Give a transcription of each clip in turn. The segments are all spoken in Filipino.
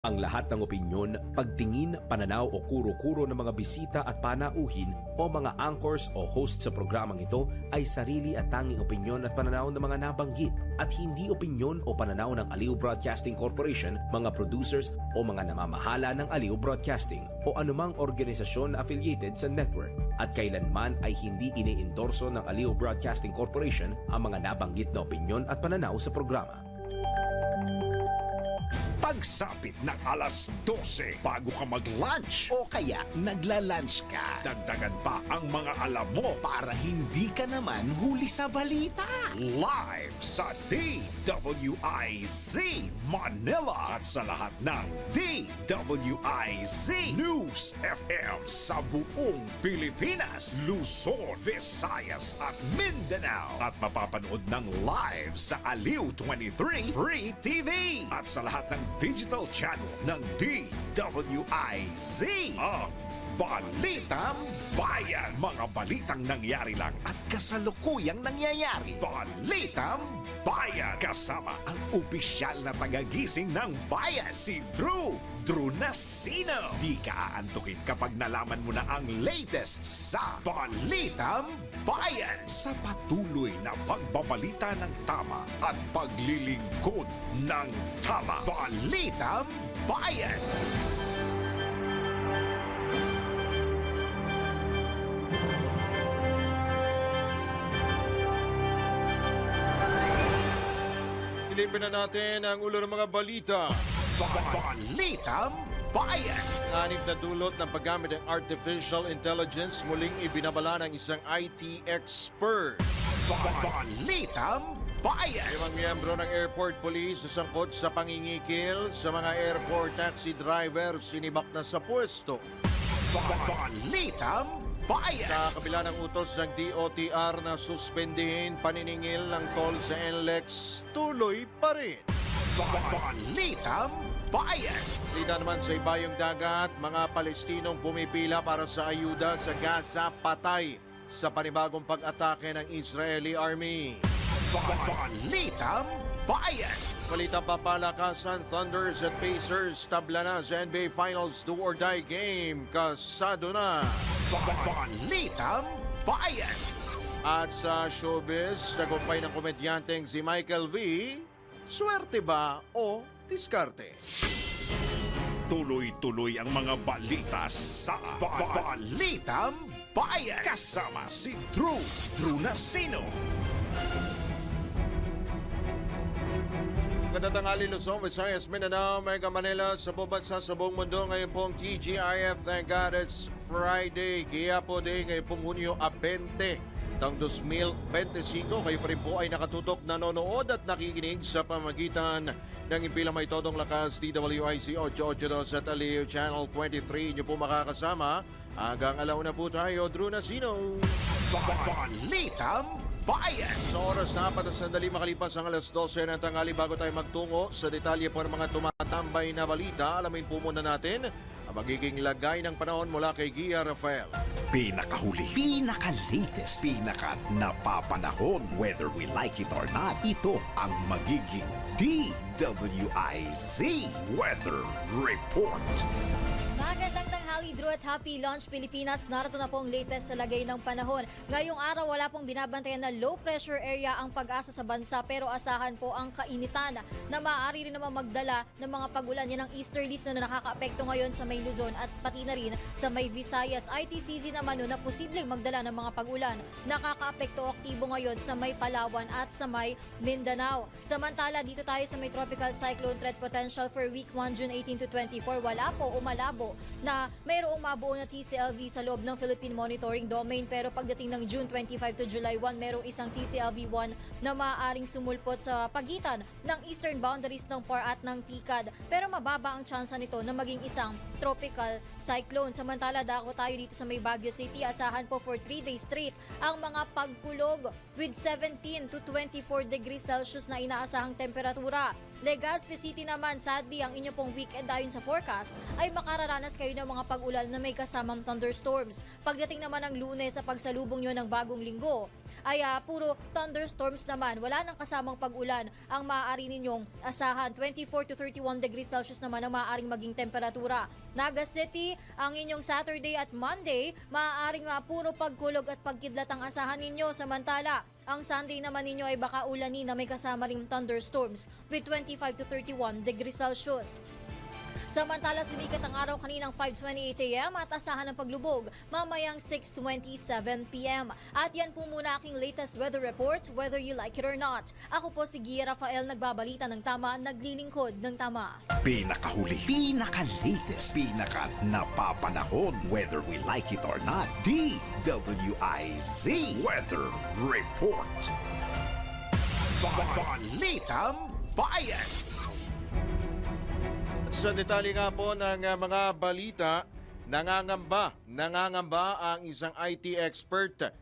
Ang lahat ng opinyon, pagtingin, pananaw o kuro-kuro ng mga bisita at panauhin o mga anchors o host sa programang ito ay sarili at tanging opinyon at pananaw ng mga nabanggit at hindi opinyon o pananaw ng Aliw Broadcasting Corporation, mga producers o mga namamahala ng Aliw Broadcasting o anumang organisasyon na affiliated sa network at kailanman ay hindi iniendorso ng Aliw Broadcasting Corporation ang mga nabanggit na opinyon at pananaw sa programa. Pagsapit ng alas 12 bago ka mag-lunch O kaya nagla-lunch ka dagdagan pa ang mga alam mo para hindi ka naman huli sa balita. live sa DWIZ Manila at sa lahat ng DWIZ News FM sa buong Pilipinas, Luzon, Visayas at Mindanao at mapapanood ng live sa Aliw 23 Free TV at sa lahat ng digital channel ng DWIZ ang Balitang Bayan. Mga balitang nangyari lang at kasalukuyang nangyayari. Balitang Bayan. Kasama ang opisyal na tagagising ng bayan, si Drew Nasino. Di ka aantukin kapag nalaman mo na ang latest sa Balitang Bayan. Sa patuloy na pagbabalita ng tama at paglilingkod ng tama. Balitang Bayan. Silipin na natin ang ulo ng mga balita. Balitang Bayan. Anib na dulot ng paggamit ng artificial intelligence muling ibinabala ng isang IT expert. Balitang Bayan. 5 miyembro ng airport police sasangkot sa pangingikil sa mga airport taxi driver sinibak na sa pwesto. Balitang Bayan. Sa kabila ng utos ng DOTR na suspendihin paniningil ng toll sa NLEX, tuloy pa rin. Balitang Bayan. Lida naman sa ibayong dagat, mga Palestinong pumipila para sa ayuda sa Gaza patay sa panibagong pag-atake ng Israeli Army. Balitang Bayan. Balitang papalakasan, Thunders at Pacers tabla na sa NBA Finals do or die game. Kasado na. Balitang Bayan. At sa showbiz, tagumpay ng komedyanteng si Michael V. Swerte ba o diskarte? Tuloy-tuloy ang mga balita sa Balitang Bayan. Kasama si Drew Nasino. Magandang tanghali, Luzon, Visayas, Mindanao, Mega Manila, sa buong bansa, sa buong mundo. Ngayon pong TGIF, thank God it's Friday. Kaya po din ngayon pong Hunyo 20 taong 2025. Kayo pa rin po ay nakatutok, nanonood at nakikinig sa pamagitan ng impilang may todong lakas DWIC 882 at Aliw Channel 23. Inyo po makakasama hanggang alauna po tayo, Drew Nasino. Balitang Bayan. Sa oras na 4 sandali makalipas ang alas 12 ng tanghali, bago tayo magtungo sa detalye po ng mga tumatambay na balita, alamin po muna natin ang magiging lagay ng panahon mula kay Gia Rafael. Pinakahuli, pinaka-latest, pinaka-napapanahon, whether we like it or not, ito ang magiging DWIZ Weather Report. Magandang tanghali, Drew, at happy launch Pilipinas. Narito na po ang latest sa lagay ng panahon. Ngayong araw, wala pong binabantayan na low pressure area ang pag-asa sa bansa, pero asahan po ang kainitan na maaari rin naman magdala ng mga pagulan. Yan ang easterlies na nakaka-apekto ngayon sa may Luzon at pati na rin sa may Visayas. ITCZ naman na posibleng magdala ng mga pagulan. Nakaka-apekto aktibo ngayon sa may Palawan at sa may Mindanao. Samantala, dito tayo sa may tropical cyclone threat potential for week 1, June 18 to 24. Wala po umalabo na mayroong mabuo na TCLV sa loob ng Philippine Monitoring Domain, pero pagdating ng June 25 to July 1, mayroong isang TCLV-1 na maaaring sumulpot sa pagitan ng eastern boundaries ng PAR at ng TICAD, pero mababa ang tsansa nito na maging isang tropical cyclone. Samantala, dako tayo dito sa may Baguio City. Asahan po for 3 days straight ang mga pagkulog with 17 to 24 degrees Celsius na inaasahang temperatura. Legazpi City naman, sadly, ang inyo pong weekend ayon sa forecast ay makararanas kayo ng mga pag-ulan na may kasamang thunderstorms. Pagdating naman ng Lunes sa pagsalubong nyo ng bagong linggo, ay puro thunderstorms naman. Wala nang kasamang pag-ulan ang maaari ninyong asahan. 24 to 31 degrees Celsius naman ang maaaring maging temperatura. Naga City, ang inyong Saturday at Monday, maaaring puro pagkulog at pagkidlat ang asahan ninyo. Samantala, ang Sunday naman ninyo ay baka ulanin na may kasama ring thunderstorms with 25 to 31 degrees Celsius. Samantala, sumikat ang araw kaninang 5:28 a.m. at asahan ng paglubog mamayang 6:27 p.m. At yan po muna aking latest weather report, whether you like it or not. Ako po si Gia Rafael, nagbabalita ng tama, naglilingkod ng tama. Pinakahuli, pinaka-latest, pinaka-napapanahon, whether we like it or not. DWIZ Weather Report. Balitang Bayan. Sa detalye nga po ng mga balita, nangangamba ang isang IT expert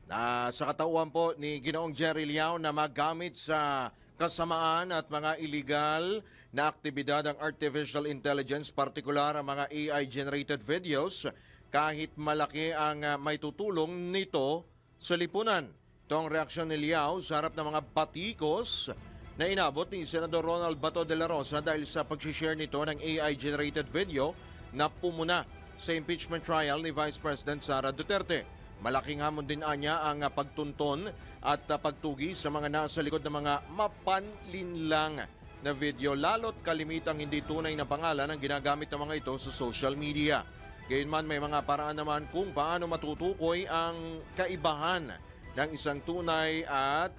na sa katauhan po ni Ginoong Jerry Liao na magamit sa kasamaan at mga illegal na aktibidad ang artificial intelligence, partikular ang mga AI-generated videos, kahit malaki ang may tutulong nito sa lipunan. Ito ang reaksyon ni Liao sa harap ng mga batikos na inabot ni Senador Ronald Bato de la Rosa dahil sa pag-share nito ng AI-generated video na pumuna sa impeachment trial ni Vice President Sara Duterte. Malaking hamon din anya ang pagtunton at pagtugi sa mga nasa likod ng mga mapanlinlang na video, lalo't kalimitang hindi tunay na pangalan ang ginagamit ng mga ito sa social media. Gayunman, may mga paraan naman kung paano matutukoy ang kaibahan ng isang tunay at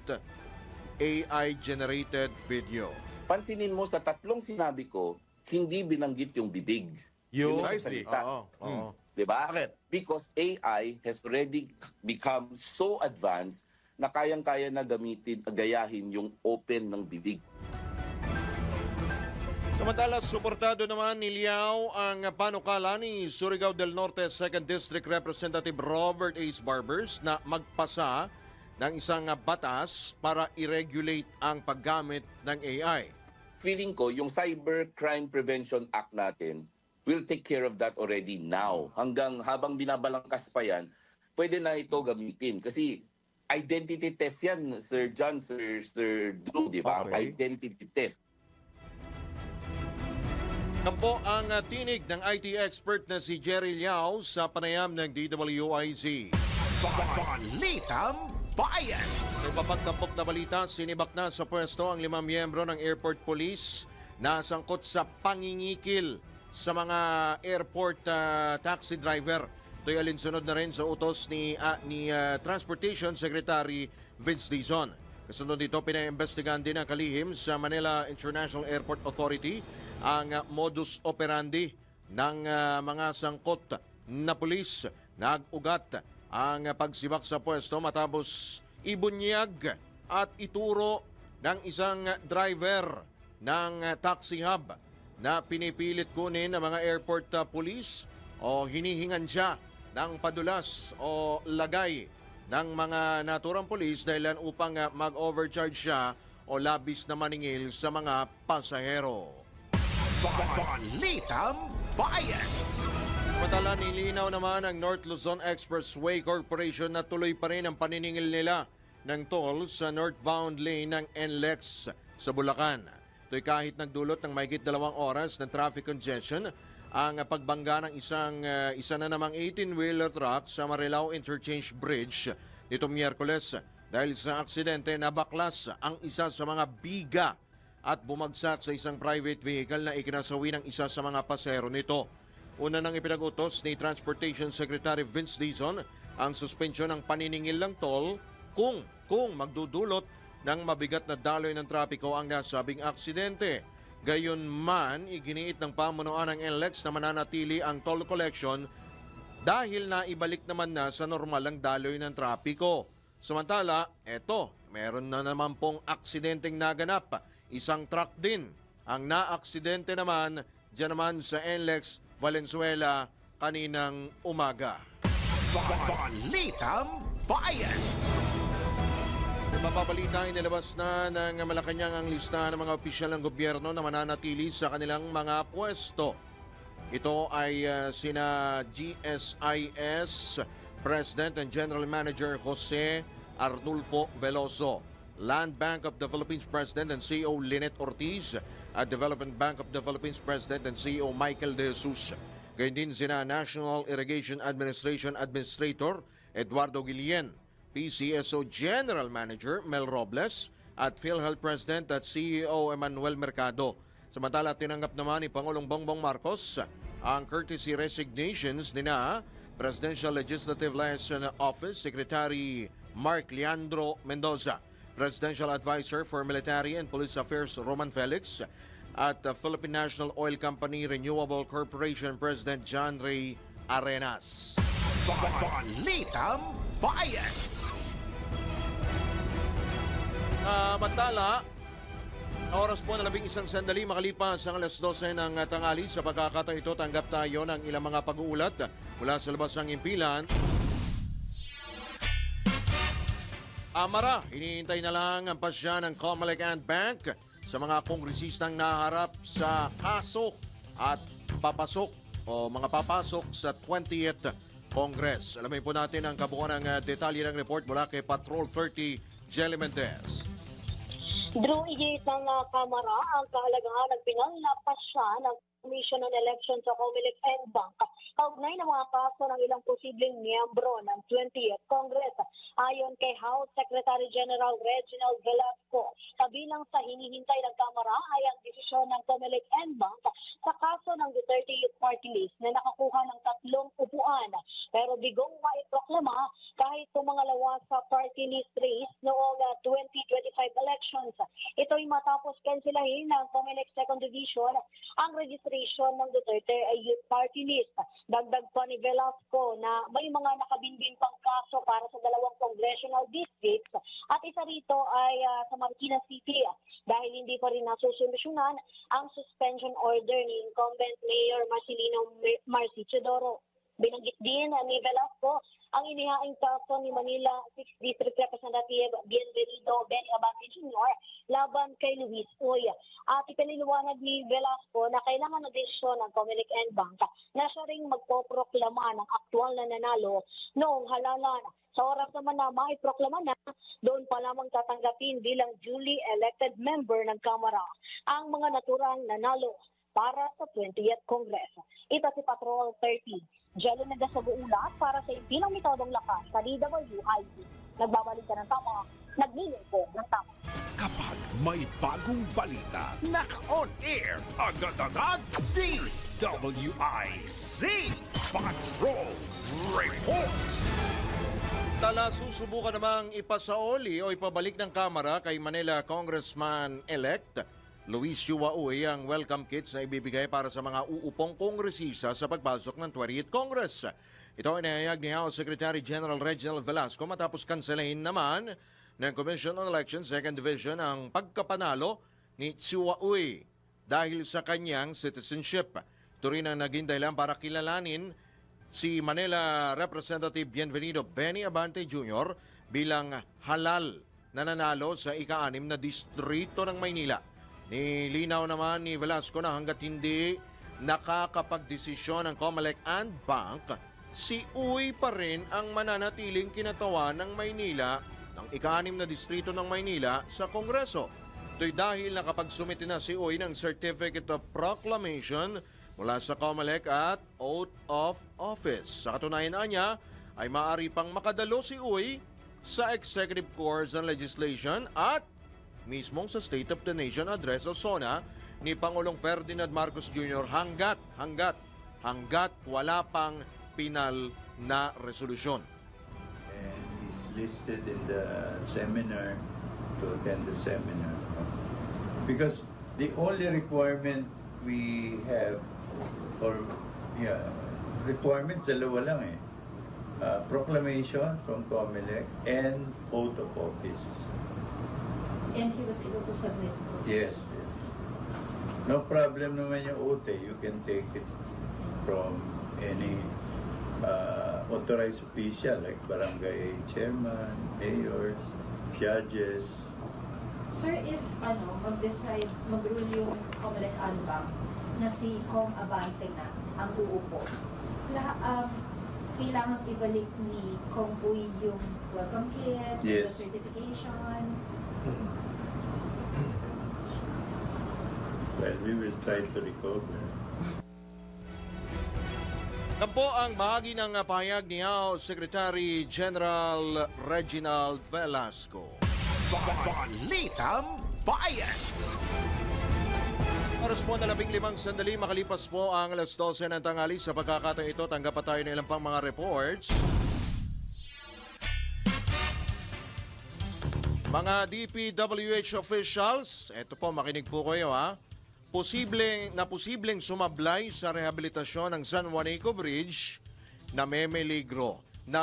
AI-generated video. Pansinin mo sa tatlong sinabi ko, hindi binanggit yung bibig. Yung Precisely. Oo. Diba? Because AI has already become so advanced na kayang-kaya na gayahin yung open ng bibig. Samantala, suportado naman ni Liao ang panukala ni Surigao del Norte 2nd District Representative Robert Ace Barbers na magpasa ng isang batas para i-regulate ang paggamit ng AI. Feeling ko, yung Cybercrime Prevention Act natin will take care of that already now. Habang binabalangkas pa yan, pwede na ito gamitin. Kasi identity theft yan, Sir John, Sir Drew, di ba? Okay. Identity theft. Yan po ang tinig ng IT expert na si Jerry Liao sa panayam ng DWIZ. Balitang Bayan. May papagtapok na balita, sinibak na sa pwesto ang 5 miyembro ng airport police na sangkot sa pangingikil sa mga airport taxi driver. Ito'y alinsunod na rin sa utos ni Transportation Secretary Vince Dizon. Kasunod dito, pinaimbestigahan din ang kalihim sa Manila International Airport Authority ang modus operandi ng mga sangkot na pulis. Nag-ugat ang pagsibak sa pwesto matapos ibunyag at ituro ng isang driver ng taxi hub na pinipilit kunin ng mga airport police o hinihingan siya ng padulas o lagay ng mga naturang police dahilan upang mag-overcharge siya o labis na maningil sa mga pasahero. Balitang Bayan. Samantala, nilinaw naman ang North Luzon Expressway Corporation na tuloy pa rin ang paniningil nila ng toll sa northbound lane ng NLEX sa Bulacan. Ito'y kahit nagdulot ng mahigit 2 oras ng traffic congestion ang pagbangga ng isa na namang 18-wheeler truck sa Marilao Interchange Bridge nitong Miyerkules dahil sa aksidente na baklas ang isa sa mga biga at bumagsak sa isang private vehicle na ikinasawi ng isa sa mga pasero nito. Una nang ipinag-utos ni Transportation Secretary Vince Dizon ang suspensyon ng paniningil ng toll kung magdudulot ng mabigat na daloy ng trapiko ang nasabing aksidente. Gayunman, iginiit ng pamunuan ng NLEX na mananatili ang toll collection dahil naibalik naman na sa normal ang daloy ng trapiko. Samantala, meron na naman pong aksidenteng naganap. Isang truck din ang naaksidente naman dyan naman sa NLEX Valenzuela kaninang umaga. Balitang Bayan. Mapabalita, inilabas na ng Malacanang ang lista ng mga opisyal ng gobyerno na mananatili sa kanilang mga pwesto. Ito ay sina GSIS President and General Manager Jose Arnulfo Veloso. Land Bank of the Philippines President and CEO Lynette Ortiz at Development Bank of the Philippines President and CEO Michael De Jesus. Gayun din sina National Irrigation Administration Administrator Eduardo Guillen, PCSO General Manager Mel Robles at PhilHealth President at CEO Emmanuel Mercado. Samantala, tinanggap naman ni Pangulong Bongbong Marcos ang courtesy resignations nina Presidential Legislative Liaison Office Secretary Mark Leandro Mendoza, Presidential Advisor for Military and Police Affairs Roman Felix, at Philippine National Oil Company Renewable Corporation President John Ray Arenas. Balitang Bayan! Samantala, oras po na 11 sandali makalipas ang alas 12 ng tanghali. Sa pagkakataon ito, tanggap tayo ng ilang mga pag-uulat mula sa labas ng impilan. Amara, hinihintay na lang ang pasya ng Comelec and Bank sa mga kongresistang naharap sa kaso at papasok o mga papasok sa 20th Congress. Alamin po natin ang kabuuan ng detalye ng report mula kay Patrol 30 Jelly Mendez. Drew, igit ng Kamara ang kahalagahan ng pinanlapas siya ng Commission on Elections sa Comelec and Bank kaugnay ng mga kaso ng ilang posibleng miyembro ng 20th Congress. Ayon kay House Secretary General Reginald Velasco, kabilang sa hinihintay ng Kamara ay ang desisyon ng Comelec and Bank sa kaso ng Duterte Youth Party List na nakakuha ng 3 upuan. Pero bigong maiproklama kahit tumangalawa sa party list race noong 2025 elections. Ito'y matapos kansilahin ng Comelec Second Division ang registration ng Duterte Youth Party List. Dagdag pa ni Velasco na may mga nakabinbin pang kaso para sa 2 congressional districts at isa rito ay sa Marikina City dahil hindi pa rin nasusolusyonan ang suspension order ni incumbent Mayor Marcelino Marcy Chodoro. Binanggit din ni Velasco ang inihaing kaso ni Manila 6th District Representative Bienvenido Benny Abante Jr. laban kay Luis Uy. At ipiniliwanag ni Velasco na kailangan na desisyon ng Comelec and Bank na siya ring magpoproklama ng aktual na nanalo noong halalan. Sa oras naman na maiproklama na, doon pa lamang tatanggapin bilang duly elected member ng Kamara ang mga naturang nanalo para sa 20th Congress. Ito si Patrol 30. Jelly Mendez sa buulat para sa Impilang Metodong Lakas sa DWIZ. Nagbabalik ka ng tama, naglilingkod ng tama. Kapag may bagong balita, Naka-on air, agad-agad, DWIZ Patrol Report. Tala, susubukan namang ipasaoli o ipabalik ng Kamara kay Manila Congressman-elect Luis Uy ang welcome kits na ibibigay para sa mga uupong kongresista sa pagpasok ng 20th Congress. Ito ay nahayag ni House Secretary General Reginald Velasco matapos kanselahin naman ng Commission on Elections 2nd Division ang pagkapanalo ni Uy dahil sa kanyang citizenship. Ito rin ang naging dahilan para kilalanin si Manila Representative Bienvenido Benny Abante Jr. bilang halal na nanalo sa ika-6 na distrito ng Maynila. Nilinaw naman ni Velasco na hanggat hindi nakakapagdesisyon ng Comelec and Bank, si Uy pa rin ang mananatiling kinatawan ng Maynila, ng ika-6 na distrito ng Maynila sa Kongreso. Ito'y dahil nakapagsumite na si Uy ng Certificate of Proclamation mula sa Comelec at Oath of Office. Sa katunayan niya, ay maaari pang makadalo si Uy sa Executive Course on Legislation at mismong sa State of the Nation Address o SONA ni Pangulong Ferdinand Marcos Jr. hanggat wala pang pinal na resolusyon. And he's listed in the seminar to attend the seminar. Because the only requirement we have, requirements dalawa lang eh. Proclamation from Comelec and oath of office. And he was able to submit. Yes, yes. No problem naman yung oath eh. You can take it from any authorized official like barangay chairman, mayors, judges. Sir, if mag-decide, mag-rule yung Comelec and Bank na si Com Abante na ang uupo, kailangan ibalik ni Kong Uy yung welcome kit, the Yes. certification. Well, we will try to recover. Yan po ang bahagi ng pahayag ni House Secretary General Reginald Velasco. Balitang Bayan! Oras po na 15 sandali, makalipas po ang alas 12 ng tanghali. Sa pagkakataon ito, tanggap pa tayo ng ilang pang mga reports. Mga DPWH officials, eto po, makinig po kayo ha. Posibleng sumablay sa rehabilitasyon ng San Juanico Bridge na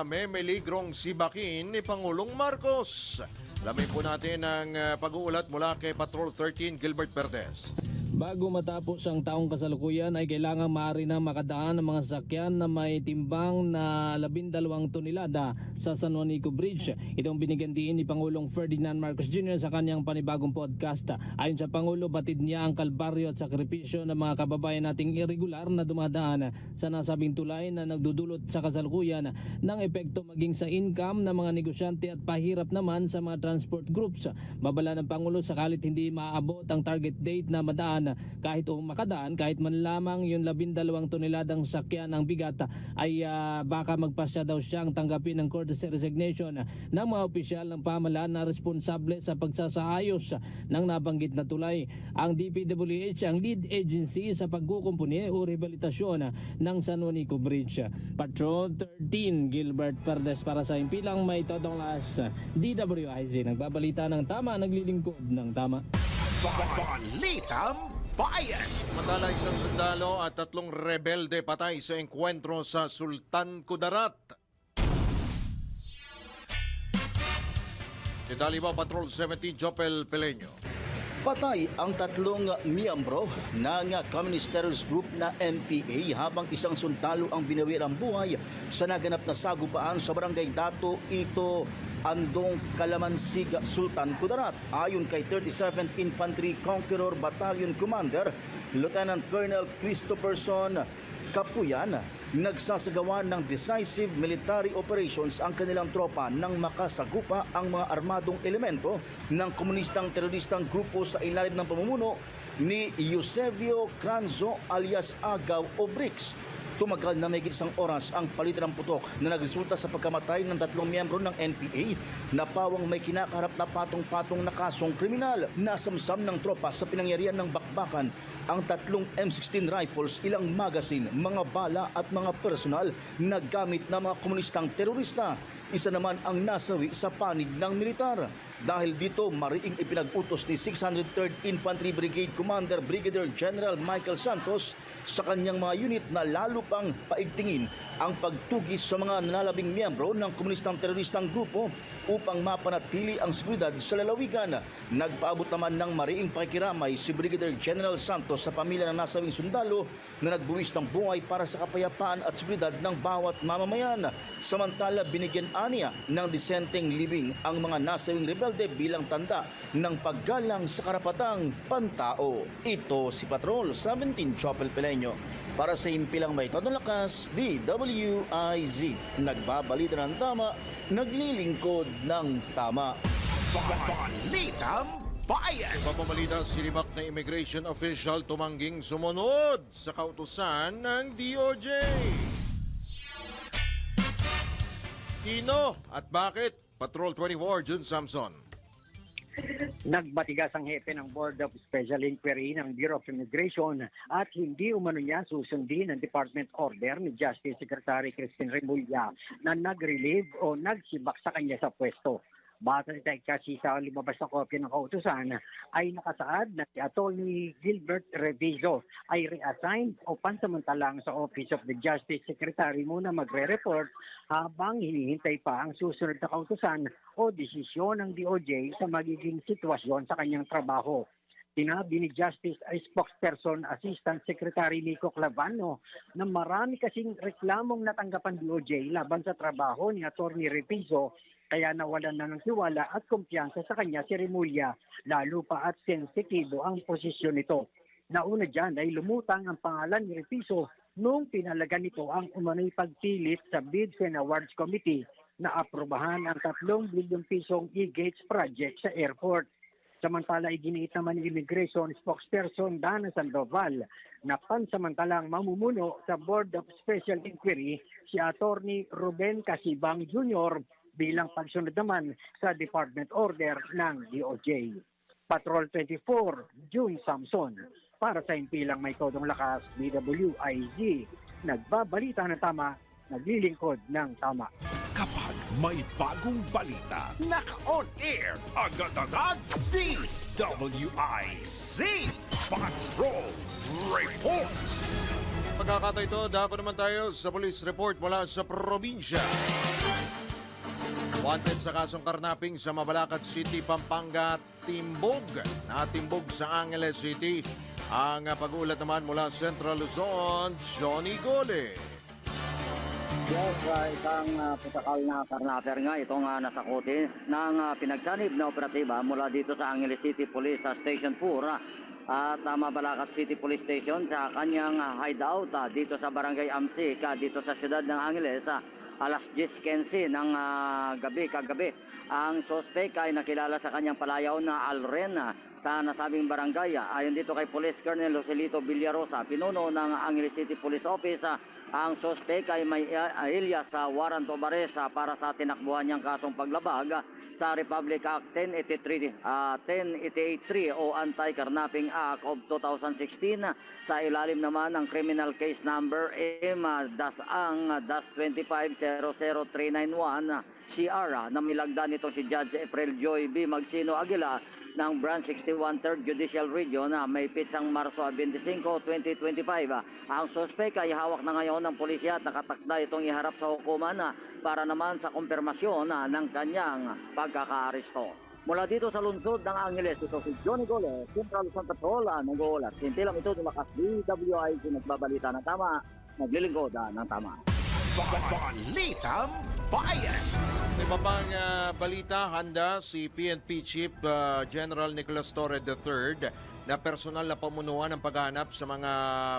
memeligrong sibakin ni Pangulong Marcos. Alamin po natin ang pag-uulat mula kay Patrol 13 Gilbert Perez. Bago matapos ang taong kasalukuyan ay kailangang maaari na makadaan ng mga sasakyan na may timbang na 12 tonelada sa San Juanico Bridge. Itong binigyan din ni Pangulong Ferdinand Marcos Jr. sa kanyang panibagong podcast. Ayon sa Pangulo, batid niya ang kalbaryo at sakripisyo ng mga kababayan nating irregular na dumadaan sa nasabing tulay na nagdudulot sa kasalukuyan ng epekto maging sa income ng mga negosyante at pahirap naman sa mga transport groups. Babala ng Pangulo sakalit hindi maaabot ang target date na madaan kahit makadaan kahit man lamang yung 12 toneladang sakyan ang bigat ay baka magpasya daw siyang tanggapin ng courtesy resignation ng mga opisyal ng pamahalaan na responsable sa pagsasaayos ng nabanggit na tulay. Ang DPWH ang lead agency sa pagkukumpuni o rehabilitasyon ng San Juanico Bridge. Patrol 13 Gilbert Perez para sa impilang may todong las DWIZ. Nagbabalita ng tama, naglilingkod ng tama. Balitang Bayan! Matala isang sundalo at 3 rebelde patay sa engkwentro sa Sultan Kudarat. Detalye pa Patrol 17 Jopel Peleño. Patay ang 3 miyembro ng Communist Terrorist Group na NPA habang isang sundalo ang binawi ang buhay sa naganap na sagupaan sa Barangay Dato, Ito, Andong, Kalamansig, Sultan Kudarat. Ayon kay 37th Infantry Conqueror Battalion Commander Lieutenant Colonel Christopherson Kapuyan, nagsasagawa ng decisive military operations ang kanilang tropa nang makasagupa ang mga armadong elemento ng komunistang teroristang grupo sa ilalim ng pamumuno ni Eusebio Cranzo alias Agaw o Brix. Tumagal na may isang oras ang palitan ng putok na nagresulta sa pagkamatay ng 3 miyembro ng NPA na pawang may kinakaharap na patong-patong na kasong kriminal. Nasamsam ng tropa sa pinangyarihan ng bakbakan ang 3 M16 rifles, ilang magazine, mga bala at mga personal na gamit ng mga komunistang terorista. Isa naman ang nasawi sa panig ng militar. Dahil dito, mariing ipinag-utos ni 603rd Infantry Brigade Commander Brigadier General Michael Santos sa kanyang mga unit na lalo pang paigtingin ang pagtugis sa mga nanalabing miyembro ng komunistang teroristang grupo upang mapanatili ang seguridad sa lalawigan. Nagpaabot naman ng mariing pakikiramay si Brigadier General Santos sa pamilya ng nasabing sundalo na nagbuwis ng buhay para sa kapayapaan at seguridad ng bawat mamamayan. Samantala, binigyan aniya ng disenteng libing ang mga nasabing rebelde bilang tanda ng paggalang sa karapatang pantao. Ito si Patrol 17 Chopel Peleño. Para sa impilang may todong lakas, DWIZ. Nagbabalita ng tama, naglilingkod ng tama. Balitang Bayan! Papamalita, sinibak na immigration official tumangging sumunod sa kautusan ng DOJ. Kino at bakit? Patrol 24, Jun Samson. Nagbatigas ang hepe ng Board of Special Inquiry ng Bureau of Immigration at hindi umano niya susundin ang Department Order ni Justice Secretary Christine Remulla na nag-relieve o nagsibak sa kanya sa pwesto. Batay kasi sa lumabas na kopya ng kautusan ay nakasaad na si Atty. Gilbert Reviso ay reassigned o pansamantalang sa Office of the Justice Secretary muna magre-report habang hinihintay pa ang susunod na kautusan o desisyon ng DOJ sa magiging sitwasyon sa kanyang trabaho. Sinabi ni Justice Spokesperson Assistant Secretary Nico Clavano na marami kasing reklamong natanggapan DOJ laban sa trabaho ni Atty. Reviso kaya nawalan na ng tiwala at kumpiyansa sa kanya si Remulla, lalo pa at sensitibo ang posisyon nito. Nauna dyan ay lumutang ang pangalan ni Repiso nung pinalagan nito ang umano'y pagpilit sa Bids and Awards Committee na aprobahan ang 3 bilyong pisong e-gates project sa airport. Samantala, iginiit naman ni Immigration spokesperson Dana Sandoval na pansamantalang mamumuno sa Board of Special Inquiry si Attorney Ruben Casibang Jr. bilang pagsunod naman sa Department Order ng DOJ. Patrol 24, June Samson. Para sa impilang may todong lakas, DWIZ. Nagbabalita ng tama, naglilingkod ng tama. Kapag may bagong balita, naka-on air, agad-agad, DWIZ Patrol Report. Pagkakataon ito, dako naman tayo sa police report mula sa probinsya. Wanted sa kasong karnaping sa Mabalacat City, Pampanga, timbog. Natimbog sa Angeles City. Ang pag-ulat naman mula Central Luzon, Johnny Gole. Yes, isang putakal na karnaper nga itong nasakuti ng pinagsanib na operatiba mula dito sa Angeles City Police Station 4 at Mabalacat City Police Station sa kanyang hideout dito sa Barangay Amsik dito sa siyudad ng Angeles. Alas 10:15 ng kagabi. Ang suspect ay nakilala sa kanyang palayaw na Alren sa nasabing barangay. Ayon dito kay Police Colonel Joselito Villarosa, pinuno ng Angeles City Police Office, ang suspect ay may alias sa warrant of arrest para sa tinakbuhan niyang kasong paglabag sa Republic Act 1083 o Anti-Carnapping Act of 2016 sa ilalim naman ng criminal case number M-25-00391 CR na milagda nito si Judge April Joy B. Magsino Aguila ng Branch 61 3rd Judicial Region na may pitsang Marso 25, 2025. Ang suspect ay hawak na ngayon ng pulisya at nakatakda itong iharap sa hukuman para naman sa kumpirmasyon ng kanyang pagkakaaresto. Mula dito sa lungsod ng Angeles, ito si Johnny Gole, Central Luzon Patrol, nag-uulat. Sintilang ito lumakas DWIZ, nagbabalita ng tama, naglilingkod ng tama. Balitang Bayan. May babang balita, handa si PNP Chief General Nicolas Torre III na personal na pamunuan ng paghahanap sa mga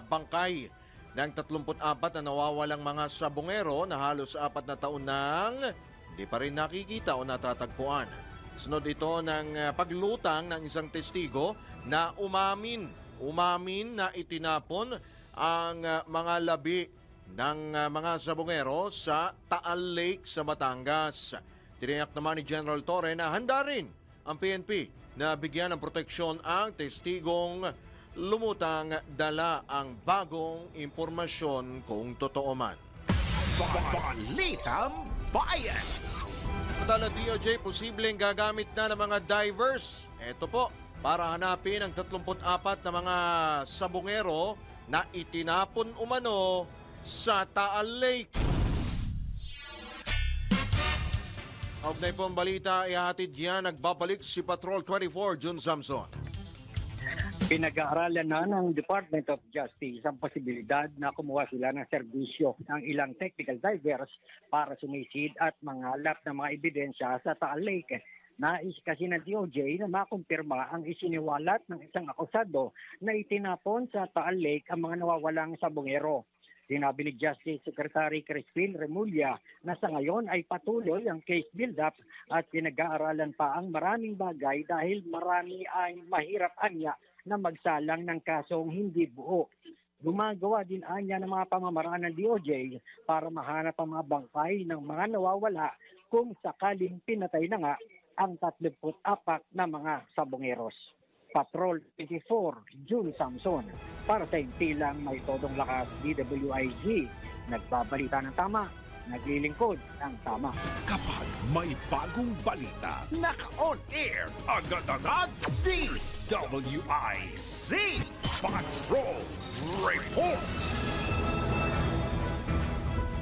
bangkay ng 34 na nawawalang mga sabongero na halos 4 na taon nang hindi pa rin nakikita o natatagpuan. Sunod ito ng paglutang ng isang testigo na umamin na itinapon ang mga labi ng mga sabongero sa Taal Lake sa Batangas. Tiniyak naman ni General Torre na handa rin ang PNP na bigyan ng proteksyon ang testigong lumutang, dala ang bagong impormasyon kung totoo man. Balitang Bayan. Samantala, DOJ posibleng gagamit na ng mga divers. Ito po, para hanapin ang 34 na mga sabongero na itinapon umano sa Taal Lake. Kaugnay po ang balita, ihahatid yan, nagbabalik si Patrol 24, June Samson. Pinag-aaralan na ng Department of Justice ang posibilidad na kumuha sila ng serbisyo ng ilang technical divers para sumisid at mangalap ng mga ebidensya sa Taal Lake. Nais kasi ng DOJ na makumpirma ang isiniwalat ng isang akusado na itinapon sa Taal Lake ang mga nawawalang sabongero. Sinabi ni Justice Secretary Crispin Remulla na sa ngayon ay patuloy ang case build-up at pinag-aaralan pa ang maraming bagay dahil marami ay mahirap anya na magsalang ng kasong hindi buo. Gumagawa din anya ng mga pamamaraan ng DOJ para mahanap ang mga bangkay ng mga nawawala kung sakaling pinatay na nga ang 34 na mga sabongeros. Patrol 24, June Samson. Para sa impilang may todong lakas, DWIZ. Nagbabalita ng tama, naglilingkod ng tama. Kapag may bagong balita, naka-on air, agad-agad, DWIZ Patrol Report.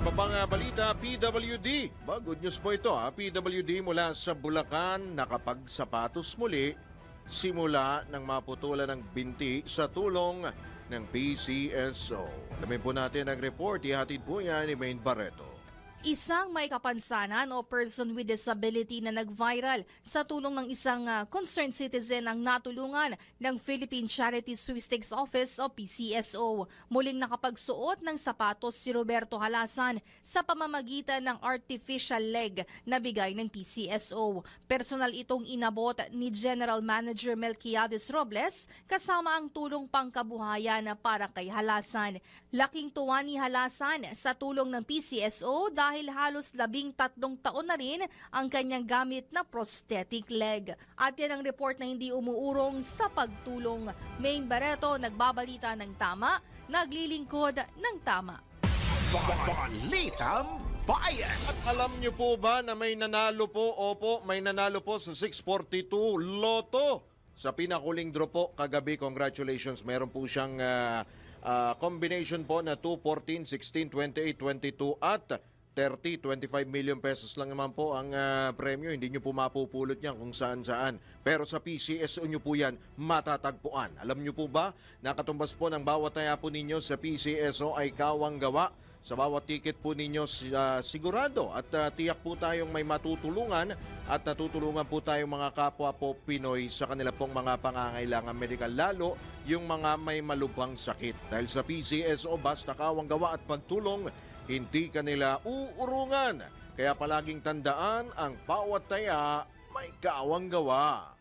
Babang balita, PWD. Good news po ito. PWD mula sa Bulacan, nakapagsapatos muli simula ng maputulan ng binti sa tulong ng PCSO. Alamin po natin ang report. Ihatid po yan ni Maine Barreto. Isang may kapansanan o person with disability na nag-viral sa tulong ng isang concerned citizen ang natulungan ng Philippine Charity Sweepstakes Office o PCSO. Muling nakapagsuot ng sapatos si Roberto Halasan sa pamamagitan ng artificial leg na bigay ng PCSO. Personal itong inabot ni General Manager Melquiades Robles kasama ang tulong pangkabuhayan para kay Halasan. Laking tuwa ni Halasan sa tulong ng PCSO dahil halos 13 taon na rin ang kanyang gamit na prosthetic leg. At yan ang report na hindi umuurong sa pagtulong. Maine Barreto, nagbabalita ng tama, naglilingkod ng tama. Balitang Bayan! At alam niyo po ba na may nanalo po, opo, may nanalo po sa 642 Lotto sa pinakuling draw po kagabi. Congratulations, meron po siyang combination po na 2, 14, 16, 28, 22 at 30, 25 million pesos lang naman po ang premyo. Hindi nyo po mapupulot yan kung saan-saan. Pero sa PCSO nyo po yan matatagpuan. Alam nyo po ba, nakatumbas po ng bawat taya po ninyo sa PCSO ay kawang-gawa. Sa bawat ticket po ninyo sigurado at tiyak po tayong may matutulungan at natutulungan po tayong mga kapwa po Pinoy sa kanila pong mga pangangailangan medikal, lalo yung mga may malubhang sakit. Dahil sa PCSO, basta kawang-gawa at pagtulong, hindi kanila uurungan. Kaya palaging tandaan, ang bawat taya may kawang-gawa.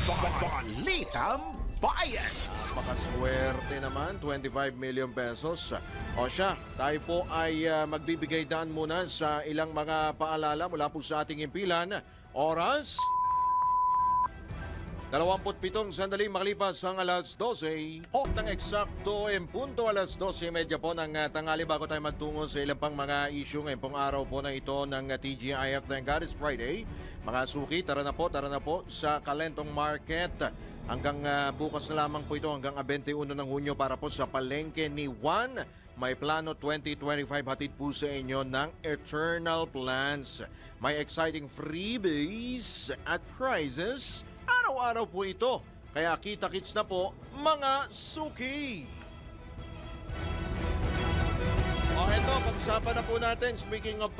Balitang Bayan! Napakaswerte naman, 25 million pesos. O siya, tayo po ay magbibigay daan muna sa ilang mga paalala mula po sa ating impilan. Oras 27 sandali makalipas ang alas 12. O ng eksakto en punto alas 12:30 po ng tanghali bago tayo magtungo sa ilang pang mga issue ngayong pong araw po na ito ng TGIF. Thank God it's Friday. Mga suki, tara na po sa Calentong Market. Hanggang bukas na lamang po ito, hanggang 21 ng Hunyo para po sa palengke ni Juan. May plano 2025 hatid po sa inyo ng Eternal Plans. May exciting freebies at prizes. Araw-araw po ito. Kaya kita-kits na po, mga suki. O eto, pag-usapan na po natin, speaking of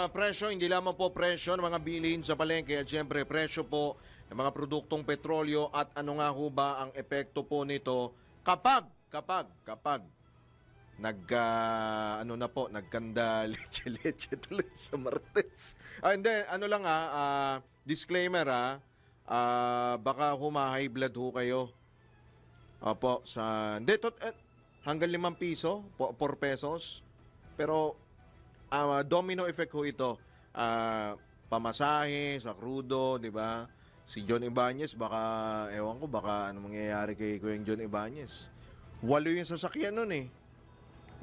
presyo, hindi lamang po presyo ng mga bilihin sa palengke at syempre presyo po ng mga produktong petrolyo at ano nga ho ba ang epekto po nito kapag nagkanda leche tuloy sa Martes. Hindi, ano lang disclaimer baka high blood ho kayo. Opo, hindi, hanggang 5 piso, 4 pesos. Pero, domino effect ho ito. Pamasahe, sa crudo, di ba? Si John Ibanez, baka ano mangyayari kay Kuya John Ibanez. 8 yung sasakyan nun eh.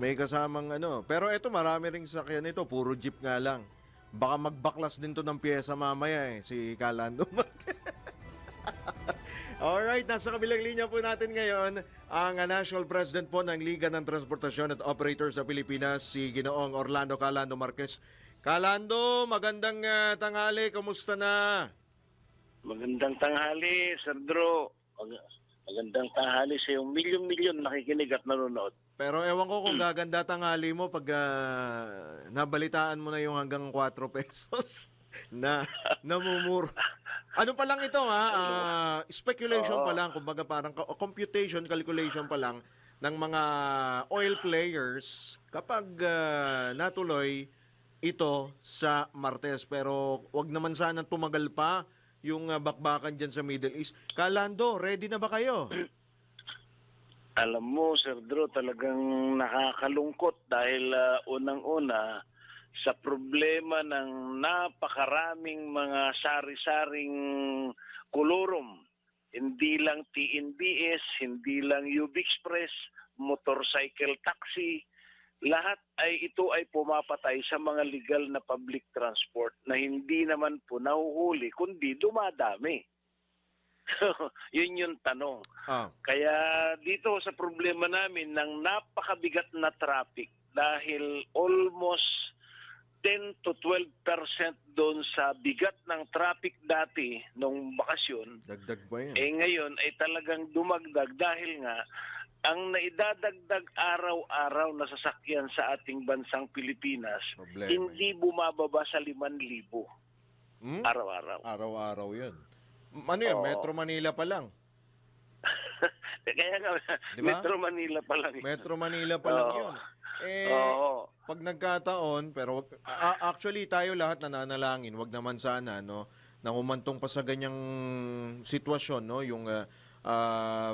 May kasamang Pero eto, marami ring sasakyan ito, puro jeep nga lang. Baka magbaklas din to ng pyesa mamaya si Calando. Alright, nasa kabilang linya po natin ngayon ang National President po ng Liga ng Transportasyon at Operators sa Pilipinas, si Ginoong Orlando Calando Marquez. Calando, magandang tanghali, kamusta na? Magandang tanghali, Sir Drew. Magandang tanghali sa iyong milyon-milyon nakikinig at nanonood. Pero ewan ko kung gaganda tanghali mo pag nabalitaan mo na yung hanggang 4 pesos na namumuro. Ano pa lang ito speculation pa lang, kumbaga parang computation, calculation pa lang ng mga oil players kapag natuloy ito sa Martes. Pero wag naman sana tumagal pa yung bakbakan dyan sa Middle East. Calando, ready na ba kayo? Alam mo, Sir Drew, talagang nakakalungkot dahil unang-una sa problema ng napakaraming mga sari-saring kolorum. Hindi lang TNBS, hindi lang UB Express, motorcycle taxi, lahat ito ay pumapatay sa mga legal na public transport na hindi naman po nahuhuli kundi dumadami. Yun yung tanong. Kaya dito sa problema namin ng napakabigat na traffic dahil almost 10 to 12% doon sa bigat ng traffic dati nung bakasyon. Dagdag ba yan? Ngayon ay talagang dumagdag dahil nga ang naidadagdag araw-araw na sasakyan sa ating bansang Pilipinas, hindi bumababa sa 5,000 araw-araw. Araw-araw yun. Ano yan? Metro Manila pa lang. Kaya nga, Diba? Metro Manila pa lang. Metro Manila pa lang yun. Pag nagkataon, pero actually tayo lahat nananalangin, wag naman sana, no, na humantong pa sa ganyang sitwasyon, no, yung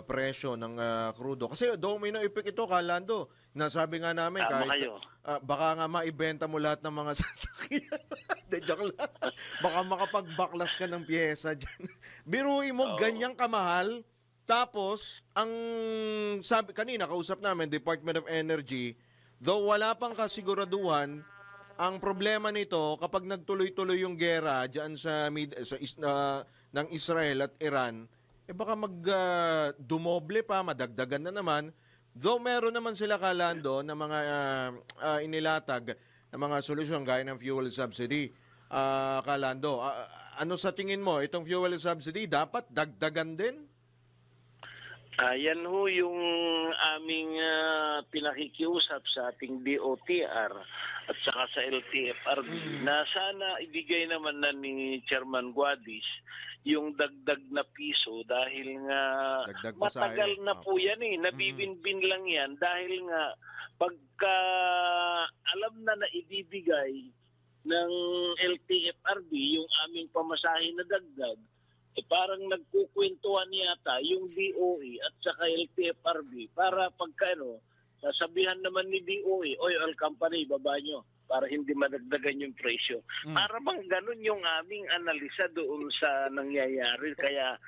presyo ng krudo. Kasi domino effect ito, Kalando. Nasabi nga namin, baka nga maibenta mo lahat ng mga sasakyan. De, joke lang. Baka makapag-backlash ka ng pyesa dyan. Biruin mo, ganyang kamahal. Tapos, ang sabi, kanina, kausap namin, Department of Energy, though wala pang kasiguraduhan, ang problema nito, kapag nagtuloy-tuloy yung gera dyan ng Israel at Iran, baka dumoble pa, madagdagan na naman. Though meron naman sila, Kalando, na mga inilatag na mga solusyon gaya ng fuel subsidy. Kalando, ano sa tingin mo, itong fuel subsidy, dapat dagdagan din? Yan ho yung aming pinakikiusap sa ating DOTR at saka sa LTFRB na sana ibigay naman na ni Chairman Guadis yung dagdag na piso dahil nga matagal na po yan nabibinbin lang yan dahil nga pagka alam na ibibigay ng LTFRB yung aming pamasahe na dagdag, parang nagkukwentuhan yata yung DOE at saka LTFRB para pagka sasabihan naman ni DOE, oil company, baba nyo para hindi madagdagan yung presyo. Para bang ganun yung aming analisa doon sa nangyayari. Kaya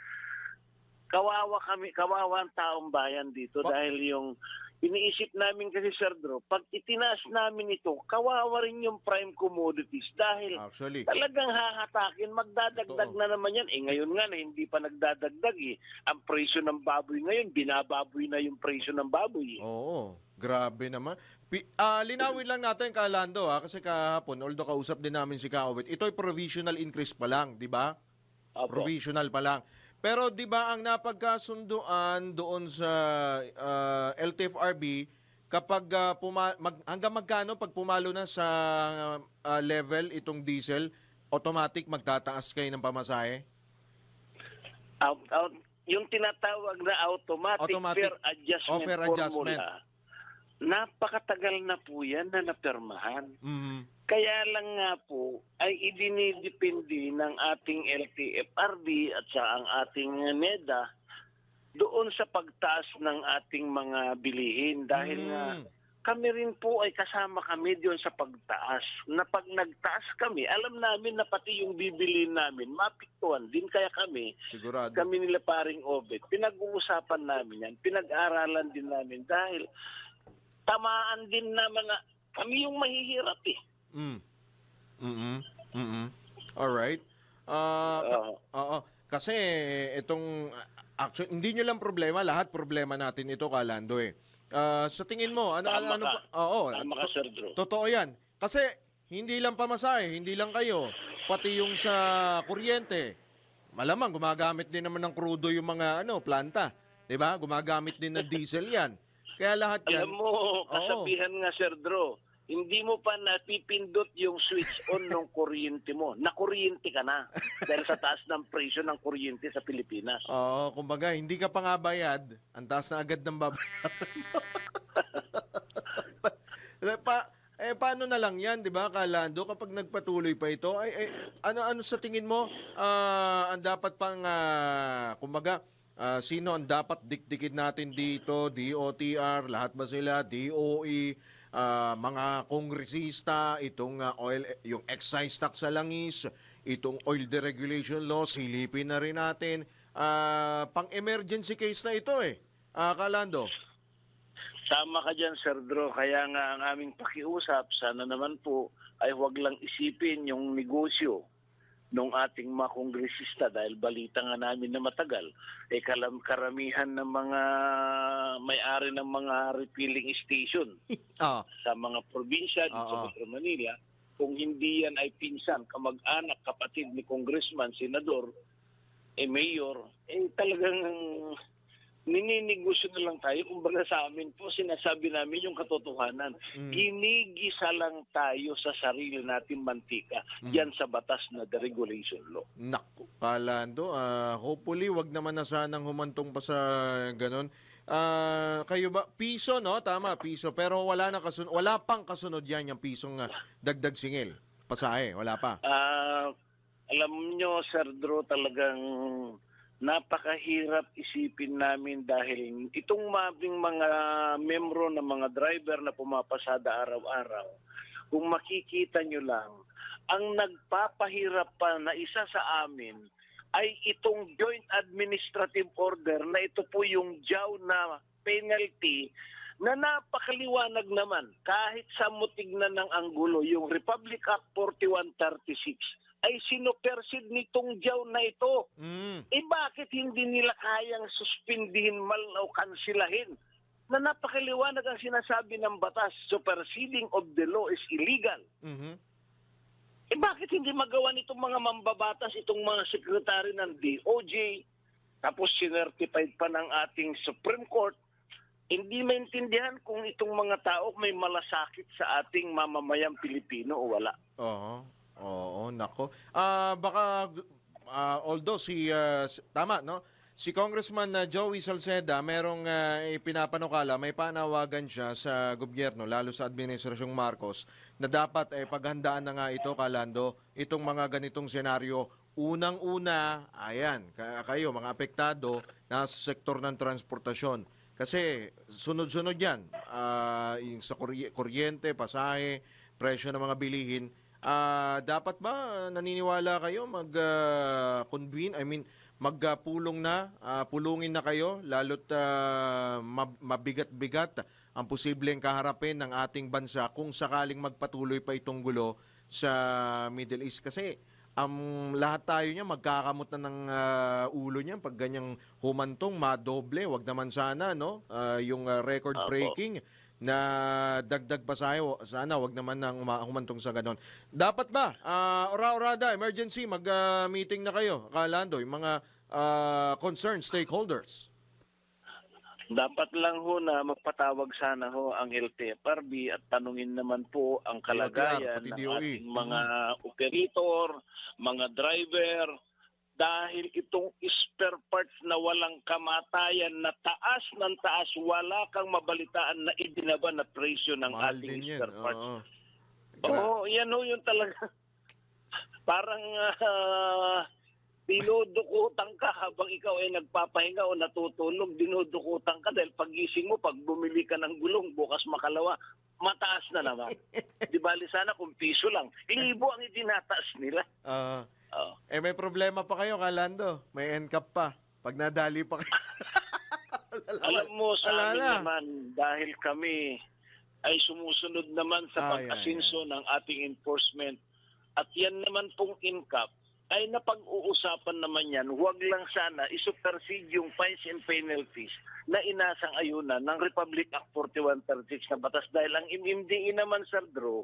kawawa ang taong bayan dito dahil yung iniisip namin kasi, Sir Drew, pag itinaas namin ito, kawawa rin yung prime commodities dahil talagang hahatakin, magdadagdag na naman yan. Ngayon nga na hindi pa nagdadagdag Ang presyo ng baboy ngayon, binababoy na yung presyo ng baboy. Oo, grabe naman. Linawin lang natin, Kalando, kasi kahapon, although kausap din namin si Kaowit, ito'y provisional increase pa lang, di ba? Provisional pa lang. Pero 'di ba ang napagkasunduan doon sa LTFRB kapag hanggang magkano pag pumalo na sa level itong diesel, automatic magtataas kayo ng pamasahe? Yung tinatawag na automatic fare adjustment formula. Napakatagal na po yan na napirmahan. Kaya lang nga po ay idinidepende ng ating LTFRB at sa ang ating NEDA doon sa pagtaas ng ating mga bilihin. Dahil nga kami rin po ay kasama kami doon sa pagtaas. Na pag nagtaas kami, alam namin na pati yung bibilihin namin, mapiktuhan din kaya kami. Sigurado. Kami nila paring Obet. Pinag-uusapan namin yan, pinag-aralan din namin dahil tamaan din naman na kami yung mahihirap Alright. Kasi itong actually hindi nyo lang problema, lahat problema natin ito, Kalando sa tingin mo, tama ka, Sir Drew. Totoo 'yan. Kasi hindi lang pamasahe, hindi lang kayo, pati yung sa kuryente. Malamang gumagamit din naman ng krudo yung mga planta, 'di ba? Gumagamit din ng diesel 'yan. Kaya lahat yan. Alam mo, kasabihan nga, Sir Drew, hindi mo pa napipindot yung switch on ng kuryente mo. Nakuryente ka na dahil sa taas ng presyo ng kuryente sa Pilipinas. Kumbaga, hindi ka pa nga bayad, ang taas na agad ng babayaran mo. Paano na lang yan, di ba, Kalando, kapag nagpatuloy pa ito, ano sa tingin mo, ang dapat pang, kumbaga, sino ang dapat dikdikin natin dito, DOTR, lahat ba sila, DOE, mga kongresista, itong oil, yung excise tax sa langis, itong oil deregulation law, silipin na rin natin. Pang-emergency case na ito Kalando. Tama ka dyan, Sir Drew. Kaya nga ang aming pakiusap, sana naman po ay huwag lang isipin yung negosyo nung ating mga kongresista dahil balita nga namin na matagal, karamihan ng mga may-ari ng mga refilling station sa mga probinsya dito sa Metro Manila, kung hindi yan ay pinsan, kamag-anak, kapatid ni congressman, senador, mayor, talagang nininegosyo na lang tayo. Kumbaga sa amin po, sinasabi namin yung katotohanan. Ginigisa lang tayo sa sarili natin mantika yan sa batas na deregulation law. Naku, Kalando, hopefully wag naman na sanang humantong pa sa ganon. Kayo ba piso, no? Tama, piso, pero wala pang kasunod yan yung pisong dagdag singil. Pasahe, wala pa. Alam nyo, Sir Drew, talagang napakahirap isipin namin dahil itong mga membro ng mga driver na pumapasada araw-araw, kung makikita nyo lang, ang nagpapahirap pa na isa sa amin ay itong Joint Administrative Order na ito po yung JAW na penalty na napakaliwanag naman kahit sa mutignan ng anggulo, yung Republic Act 4136 ay sinupersid nitong JAW na ito. Bakit hindi nila kayang suspindihin o kansilahin? Na napakaliwanag ang sinasabi ng batas, superseding of the law is illegal. Bakit hindi magawa nitong mga mambabatas, itong mga sekretary ng DOJ, tapos sinertified pa ng ating Supreme Court? Hindi maintindihan kung itong mga tao may malasakit sa ating mamamayang Pilipino o wala. Oo, nako. Baka although tama, no? Si Congressman Joey Salceda, merong ipinapanukala, may panawagan siya sa gobyerno, lalo sa Administrasyong Marcos, na dapat paghandaan na nga ito, Kalando, itong mga ganitong senaryo. Unang-una, ayan, kayo, mga apektado na sa sektor ng transportasyon. Kasi sunod-sunod yan, yung sa kuryente, pasahe, presyo ng mga bilihin. Dapat ba naniniwala kayo mag-convene, pulungin na kayo, lalo't mabigat-bigat ang posibleng kaharapin ng ating bansa kung sakaling magpatuloy pa itong gulo sa Middle East? Kasi lahat tayo niya magkakamot na ng ulo niya pag ganyang humantong, madoble, wag naman sana, no? Yung record breaking na dagdag pasahe, sana wag naman nang humantong sa ganon. Dapat ba, ora-orada, emergency, mag-meeting na kayo, Kalando, yung mga concerned stakeholders? Dapat lang ho na magpatawag sana ho ang LTFRB at tanungin naman po ang kalagayan ng ating mga operator, mga driver, dahil itong spare parts na walang kamatayan na taas ng taas, wala kang mabalitaan na ibinaba na presyo ng mahal ating din spare yan. parts. Yan ho yung talaga. Parang dinudukutan ka habang ikaw ay nagpapahinga o natutulog, dinudukutan ka dahil pagising mo, pag bumili ka ng gulong, bukas makalawa, mataas na naman. Di bali sana kung piso lang. Libo ang itinataas nila. May problema pa kayo, Kalando. May NCAP pa. Pag nadali pa kayo. Alam mo, sa amin naman, dahil kami ay sumusunod naman sa pag-asinso ng ating enforcement, at yan naman pong NCAP, ay napag-uusapan naman yan, huwag lang sana isupersede yung fines and penalties na inasang ayunan ng Republic Act 4136 na batas. Dahil ang MMDA naman, Sir Drew,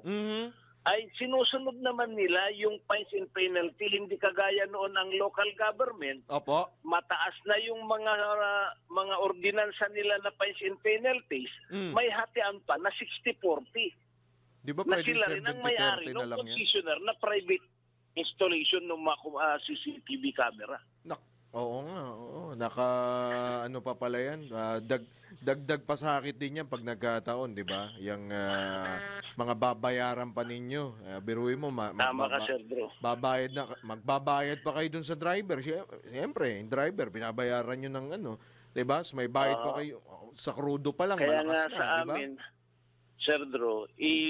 ay sinusunod naman nila yung fines and penalty, hindi kagaya noon ang local government. Opo. Mataas na yung mga ordinansa nila na fines and penalties, may hatian pa na 60-40. Di ba na pwede sila rin ang may-ari ng concessionaire na private installation ng mga CCTV camera. Oo nga, ano pa pala yan? Dagdag pa sakit din yan pag nagkataon, di ba? Yung mga babayaran pa ninyo. Biruin mo, tama ka, Sir Drew. Magbabayad pa kayo dun sa driver. Siyempre, yung driver, binabayaran nyo ng di ba? So, may bayad pa kayo. Sa krudo pa lang, kaya malakas nga sa diba? amin, Sir Drew,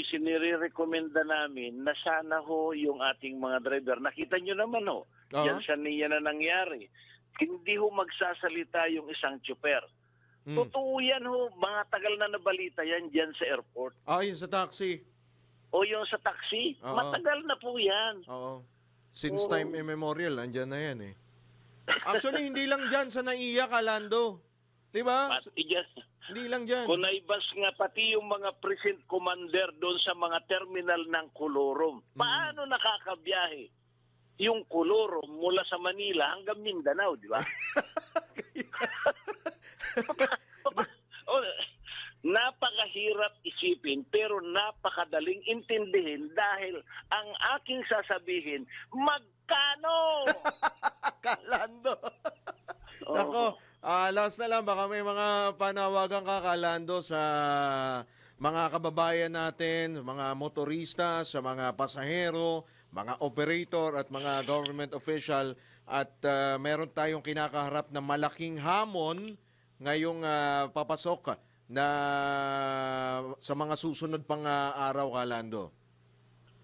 sinire-recommenda namin na sana ho yung ating mga driver. Nakita nyo naman ho, yan sa niya na nangyari. Hindi ho magsasalita yung isang tsuper. Totoo yan ho, mga tagal na nabalita yan dyan sa airport. Yun sa taxi. O yung sa taxi, matagal na po yan. Since time immemorial, andyan na yan eh. Actually, hindi lang dyan sa naiya, Kalando. Diba? Hindi lang dyan. Kung naibas nga pati yung mga present commander doon sa mga terminal ng Colorum. Paano nakakabiyahe yung Colorum mula sa Manila hanggang Mindanao, di ba? Oh, napakahirap isipin pero napakadaling intindihin dahil ang aking sasabihin, magkano? Kalando. Oo. Nako, last na lang, baka may mga panawagan ka, Kalando, sa mga kababayan natin, mga motorista, sa mga pasahero, mga operator at mga government official, at meron tayong kinakaharap na malaking hamon ngayong papasok na sa mga susunod pang araw, Kalando.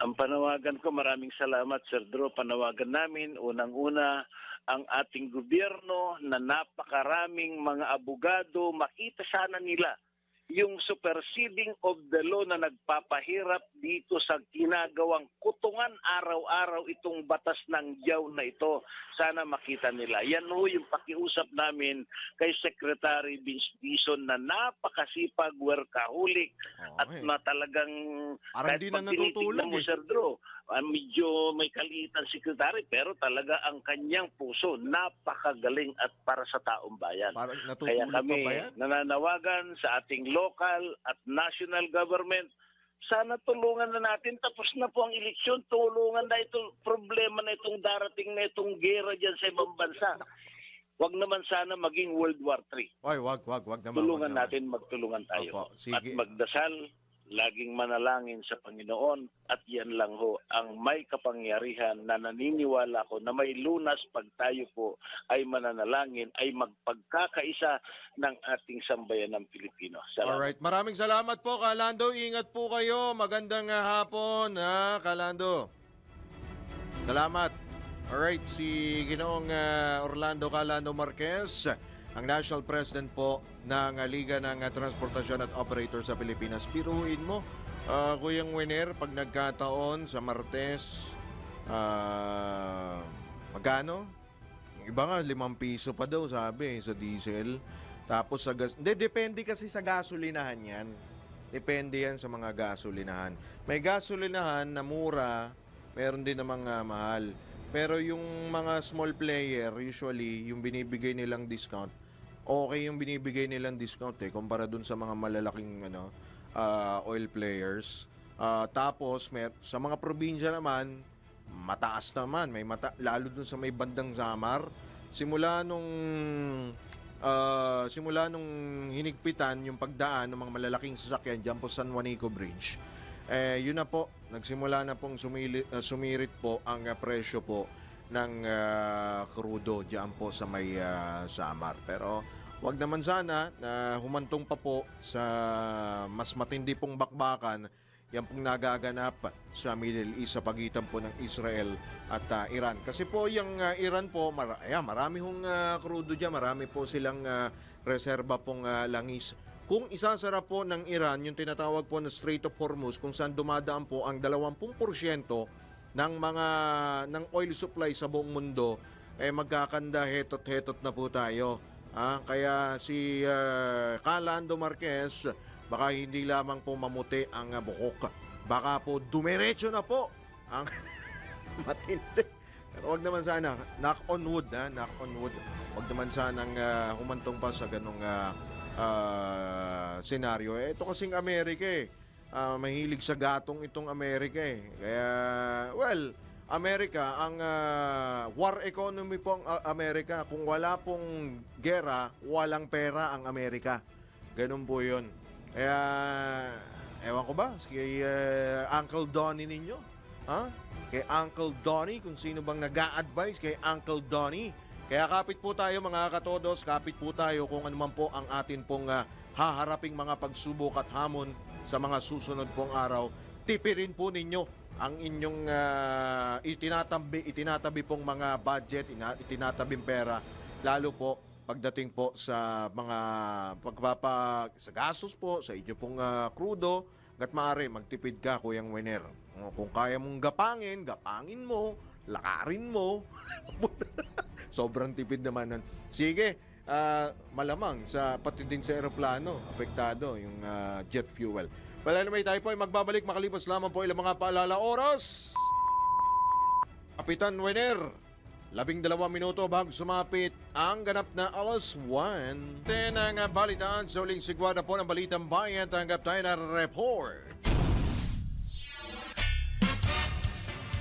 Ang panawagan ko, maraming salamat, Sir Drew. Panawagan namin, unang-una, ang ating gobyerno na napakaraming mga abogado, makita sana nila yung superseding of the law na nagpapahirap dito sa ginagawang kutungan araw-araw itong batas ng yaw na ito. Sana makita nila. Yan ho yung pakiusap namin kay Secretary Vince Dizon na napakasipag, workaholic, at na talagang Parang di na natutulog mo, Sir Drew, medyo may kaliitan secretary pero talaga ang kanyang puso napakagaling at para sa taong bayan. Kaya kami nananawagan sa ating local at national government, sana tulungan na natin. Tapos na po ang eleksyon, tulungan na itong problema na itong darating na itong gera dyan sa ibang bansa. Wag naman sana maging World War III. Ay, wag naman. Tulungan natin, magtulungan tayo. At magdasal, laging manalangin sa Panginoon, at yan lang ho ang may kapangyarihan na naniniwala ko na may lunas pag tayo po ay mananalangin, ay magpagkakaisa ng ating sambayan ng Pilipino. Salamat. Alright, maraming salamat po, Kalando. Ingat po kayo. Magandang hapon, Kalando. Salamat. Alright, si Ginoong Orlando Calando Marquez, ang National President po ng Liga ng Transportasyon at Operator sa Pilipinas. Piruin mo, Kuyang Winer, pag nagkataon sa Martes, magkano? Yung iba nga, 5 piso pa daw, sabi, sa diesel. Tapos sa gas... Hindi, depende kasi sa gasolinahan yan. Depende yan sa mga gasolinahan. May gasolinahan na mura, meron din namang mahal. Pero yung mga small player, usually, yung binibigay nilang discount, okay yung binibigay nilang discount kumpara dun sa mga malalaking oil players. Tapos, sa mga probinsya naman, mataas naman. Lalo dun sa may bandang Samar. Simula nung hinigpitan yung pagdaan ng mga malalaking sasakyan dyan po San Juanico Bridge, yun na po, nagsimula na pong sumirit po ang presyo po ng krudo dyan po sa may Samar. Pero wag naman sana na humantong pa po sa mas matindi pong bakbakan yan pong nagaganap sa Middle East sa pagitan po ng Israel at Iran. Kasi po yung Iran po, marami hong krudo dyan, marami po silang reserba pong langis. Kung isasara po ng Iran yung tinatawag po na Strait of Hormuz, kung saan dumadaan po ang 20% ng oil supply sa buong mundo, magkakanda hetot-hetot na po tayo. Kaya si Calando Marquez, baka hindi lamang po mamuti ang buhok. Baka po dumiretso na po ang matindi. Pero wag naman sana, knock on wood. Wag naman sanang humantong pa sa ganong senaryo. Ito kasing Amerika mahilig sa gatong itong Amerika Kaya, Amerika, ang war economy po ang Amerika. Kung wala pong gera, walang pera ang Amerika. Ganun po yun. Kaya, ewan ko ba, kay Uncle Donnie ninyo? Kay Uncle Donnie, kung sino bang nag-a-advise kay Uncle Donnie. Kaya kapit po tayo mga katodos, kapit po tayo kung ano man po ang atin pong haharaping mga pagsubok at hamon sa mga susunod pong araw. Tipirin po ninyo ang inyong itinatabi pong mga budget, itinatabing pera, lalo po pagdating po sa mga sa gastos po, sa inyo pong krudo, gat maaari magtipid ka, Kuyang Winer. Kung kaya mong gapangin mo, lakarin mo. Sobrang tipid naman nun. Sige, malamang pati din sa aeroplano, apektado yung jet fuel. Well, anyway, tayo po ay magbabalik makalipas lamang po ilang mga paalala oras. Kapitan Winer, 12 minuto bago sumapit ang ganap na alas 1. Ang balitaan sa uling sigwada po ng Balitang Bayan. Tanggap tayo na report.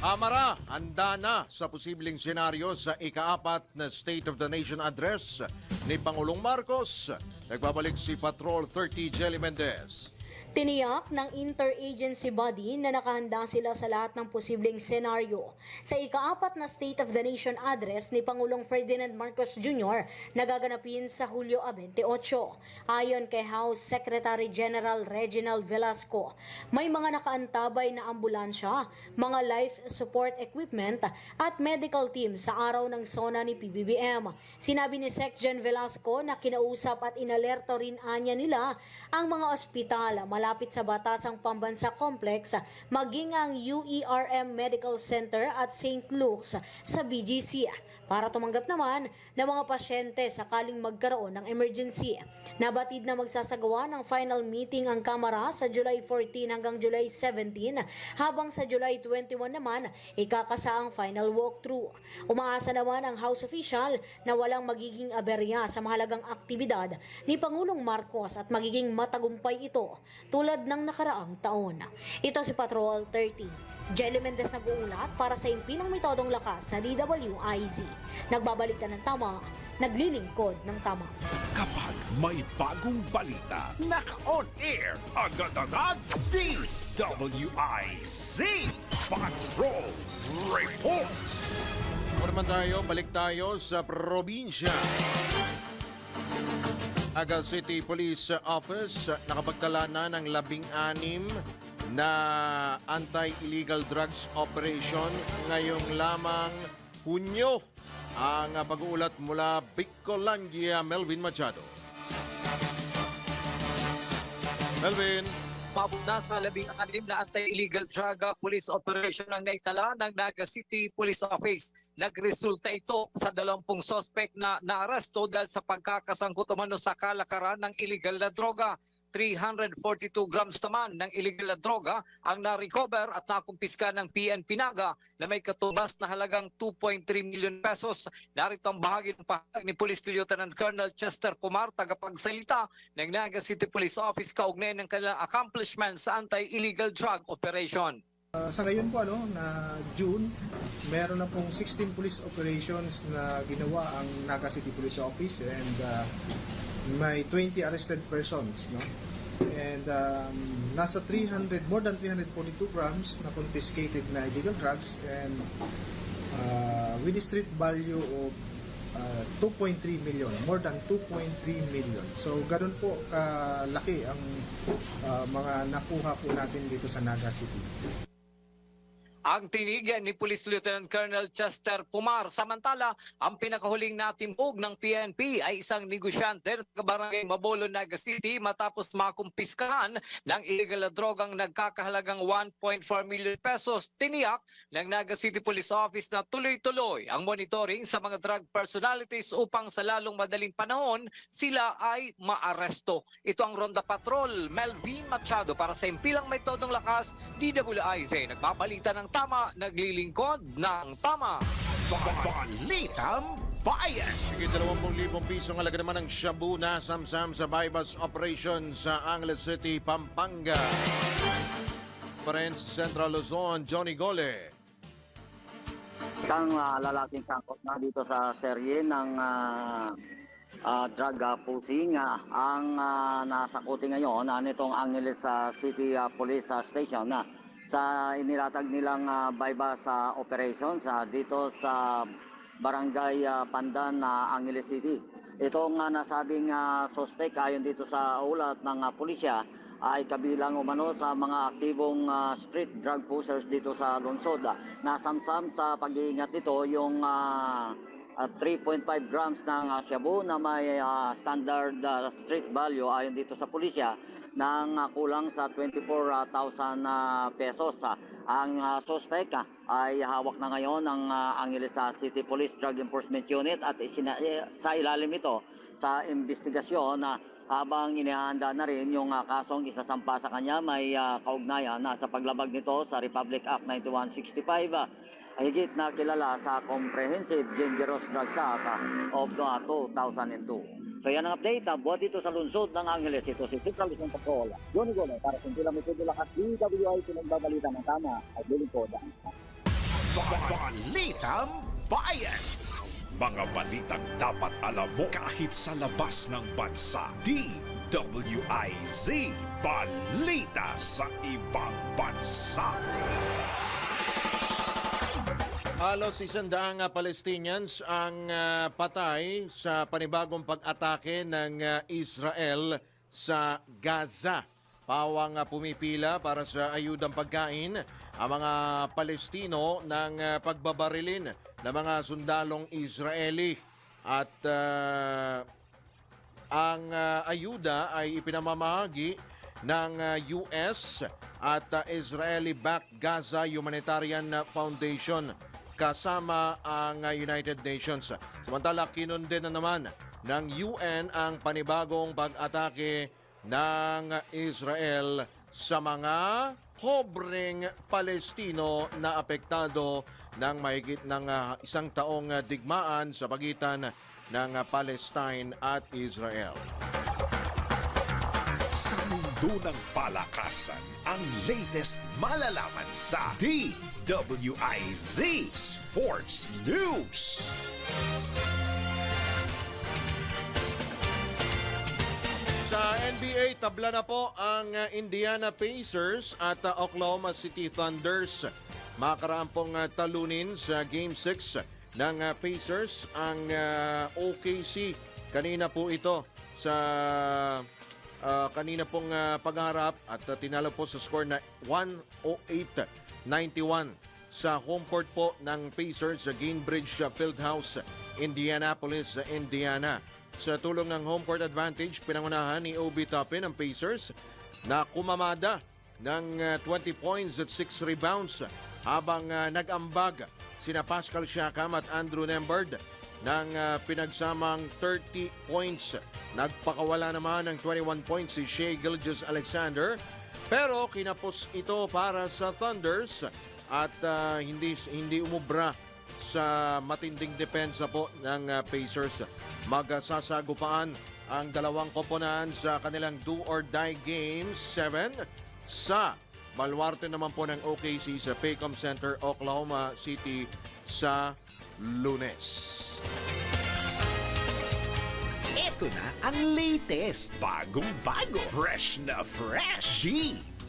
Amara, handa na sa posibleng senaryo sa ika-4 na State of the Nation Address ni Pangulong Marcos. Nagbabalik si Patrol 30 Jelly Mendez. Tiniyak ng interagency body na nakahanda sila sa lahat ng posibleng senaryo sa ika-4 na State of the Nation Address ni Pangulong Ferdinand Marcos Jr. na gaganapin sa Hulyo 28. Ayon kay House Secretary General Reginald Velasco, may mga nakaantabay na ambulansya, mga life support equipment at medical team sa araw ng SONA ni PBBM. Sinabi ni Sec. Gen. Velasco na kinausap at inalerto rin anya nila ang mga ospital malapit sa Batasang Pambansa Complex, maging ang UERM Medical Center at St. Luke's sa BGC para tumanggap naman ng mga pasyente sakaling magkaroon ng emergency. Nabatid na magsasagawa ng final meeting ang Kamara sa July 14 hanggang July 17, habang sa July 21 naman ikakasa ang final walkthrough. Umaasa naman ang House official na walang magiging aberya sa mahalagang aktibidad ni Pangulong Marcos at magiging matagumpay ito tulad ng nakaraang taon. Ito si Patrol 30. Jelly Mendez nag-uulat para sa Impinang Metodong Lakas sa DWIZ. Nagbabalita ng tama, naglilingkod ng tama. Kapag may bagong balita, naka-on air, agad-agad, DWIZ Patrol Report. Kung naman tayo, balik tayo sa probinsya. Aga City Police Office nakapagtala na ng 16 na anti-illegal drugs operation ngayong lamang Hunyo. Ang pag-uulat mula Bicolandia, Melvin Machado. Melvin. Papunta sa 16 na anti-illegal drug police operation ang naitala ng Naga City Police Office. Nagresulta ito sa 20 sospek na naaresto dahil sa pagkakasangkot umano sa kalakaran ng illegal na droga. 342 grams naman ng illegal na droga ang na-recover at nakumpiska ng PNP Naga na may katumbas na halagang 2.3 million pesos. Narito ang bahagi ng pahayag ni Police Lieutenant Colonel Chester Pumar, tagapagsalita ng Naga City Police Office kaugnay ng kanilang accomplishment sa anti-illegal drug operation. Sa ngayon po na June, meron na pong 16 police operations na ginawa ang Naga City Police Office and may 20 arrested persons, no? And nasa more than 342 grams na confiscated na illegal drugs and with a street value of 2.3 million, more than 2.3 million. So ganun po kalaki ang mga nakuha po natin dito sa Naga City. Ang tinigyan ni Police Lieutenant Colonel Chester Pumar. Samantala, ang pinakahuling natimbog ng PNP ay isang negosyante at barangay Mabolo, Naga City matapos makumpiskahan ng illegal na drogang nagkakahalagang 1.4 million pesos. Tiniyak ng Naga City Police Office na tuloy-tuloy ang monitoring sa mga drug personalities upang sa lalong madaling panahon sila ay maaresto. Ito ang Ronda Patrol, Melvin Machado para sa Impilang Metodong Lakas, DWIZ. Nagbabalita ng tama, naglilingkod ng tama. Balitang Bayan. Sige, 20,000 piso ang halaga naman ng shabu na samsam sa bypass operation sa Angeles City, Pampanga. Parents Central Luzon, Johnny Gole. Isang lalaking sangkot na dito sa serye ng drug pusing ang nasakuti ngayon nitong Angeles City Police Station sa inilatag nilang bypass operations dito sa Barangay Pandan, Angeles City. Itong nasabing suspect ayon dito sa ulat ng pulisya ay kabilang umano sa mga aktibong street drug pushers dito sa lungsod. Nasamsam sa pag-iingat nito yung 3.5 grams ng shabu na may standard street value ayon dito sa pulisya ng kulang sa 24,000 pesos. Ang suspect ay hawak na ngayon ng Angeles City Police Drug Enforcement Unit at sa ilalim ito sa investigasyon habang inihanda na rin yung kasong isasampa sa kanya may kaugnayan sa paglabag nito sa Republic Act 9165 higit na kilala sa Comprehensive Dangerous Drugs Act of 2002. So yan ang update. Buhat dito sa lungsod ng Angeles. Ito si Central Luzon Patrol. Johnny Gomez para sa Sintila Mitudo Lakas. DWI pinagbabalita ng tama at lilipod. Balitang Bayan. Mga balitang dapat alam mo kahit sa labas ng bansa. DWIZ. Balita sa ibang bansa. Halos 100 Palestinians ang patay sa panibagong pag-atake ng Israel sa Gaza. Pawang pumipila para sa ayudang pagkain ang mga Palestino ng pagbabarilin ng mga sundalong Israeli. At ang ayuda ay ipinamamahagi ng US at Israeli-backed Gaza Humanitarian Foundation kasama ang United Nations. Samantala, kinunden na naman ng UN ang panibagong pag-atake ng Israel sa mga pobreng Palestino na apektado ng mahigit ng isang taong digmaan sa pagitan ng Palestine at Israel. Sa mundo ng palakasan, ang latest malalaman sa DWIZ Sports News. Sa NBA, tabla na po ang Indiana Pacers at Oklahoma City Thunders. Makaraang pong talunin sa Game 6 ng Pacers ang OKC. Kanina po ito sa kanina pong pagharap at tinalo po sa score na 108-91 sa home court po ng Pacers sa Gainbridge Fieldhouse, Indianapolis, Indiana. Sa tulong ng home court advantage, pinangunahan ni Obi Toppin ang Pacers na kumamada ng 20 points at 6 rebounds habang nag-ambag sina Pascal Siakam at Andrew Nembhard ng pinagsamang 30 points. Nagpakawala naman ng 21 points si Shai Gilgeous-Alexander, pero kinapos ito para sa Thunders at hindi umubra sa matinding depensa po ng Pacers. Magsasagupaan ang dalawang koponan sa kanilang do-or-die Game 7 sa baluarte naman po ng OKC sa Paycom Center, Oklahoma City sa Lunes. Ito na ang latest, bagong-bago, fresh na fresh.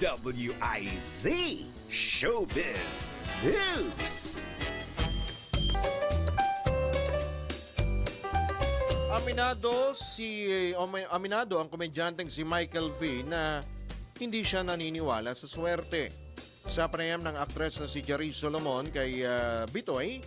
DWIZ Showbiz News. Aminado ang komedyanteng si Michael V na hindi siya naniniwala sa swerte. Sa panayam ng aktres na si Jari Solomon kay Bitoy,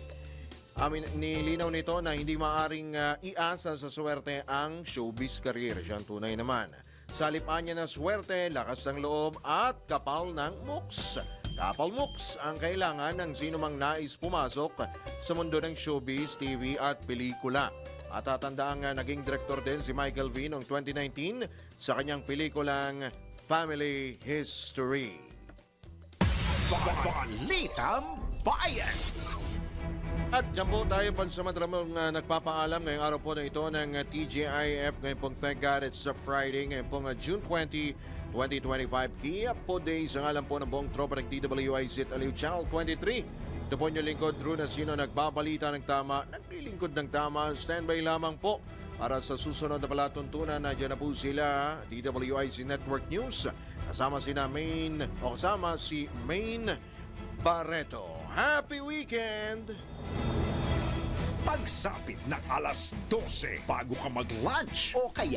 nilinaw nito na hindi maaring iasa sa swerte ang showbiz career. Siyang tunay naman. Sa lipan niya na swerte, lakas ng loob at kapal ng muks. Kapal muks ang kailangan ng sinumang nais pumasok sa mundo ng showbiz, TV at pelikula. At tatandaan nga naging direktor din si Michael V noong 2019 sa kanyang pelikulang Family History. Balitang Bayan. At dyan po tayo pansamantramang nagpapaalam ngayong araw po na ito ng TGIF. Ngayon pong thank God it's a Friday. Ngayon pong June 20, 2025. Kaya po day sa ngalan po ng buong tropa ng DWIZ Aliw Channel 23. Ito po nyo lingkod Drew na sino nagbabalita ng tama, naglilingkod ng tama. Standby lamang po para sa susunod na palatuntunan. Nandiyan na po sila, DWIZ Network News. Kasama si Maine Barreto. Happy weekend! Pagsapit ng alas 12 bago ka mag-lunch o kaya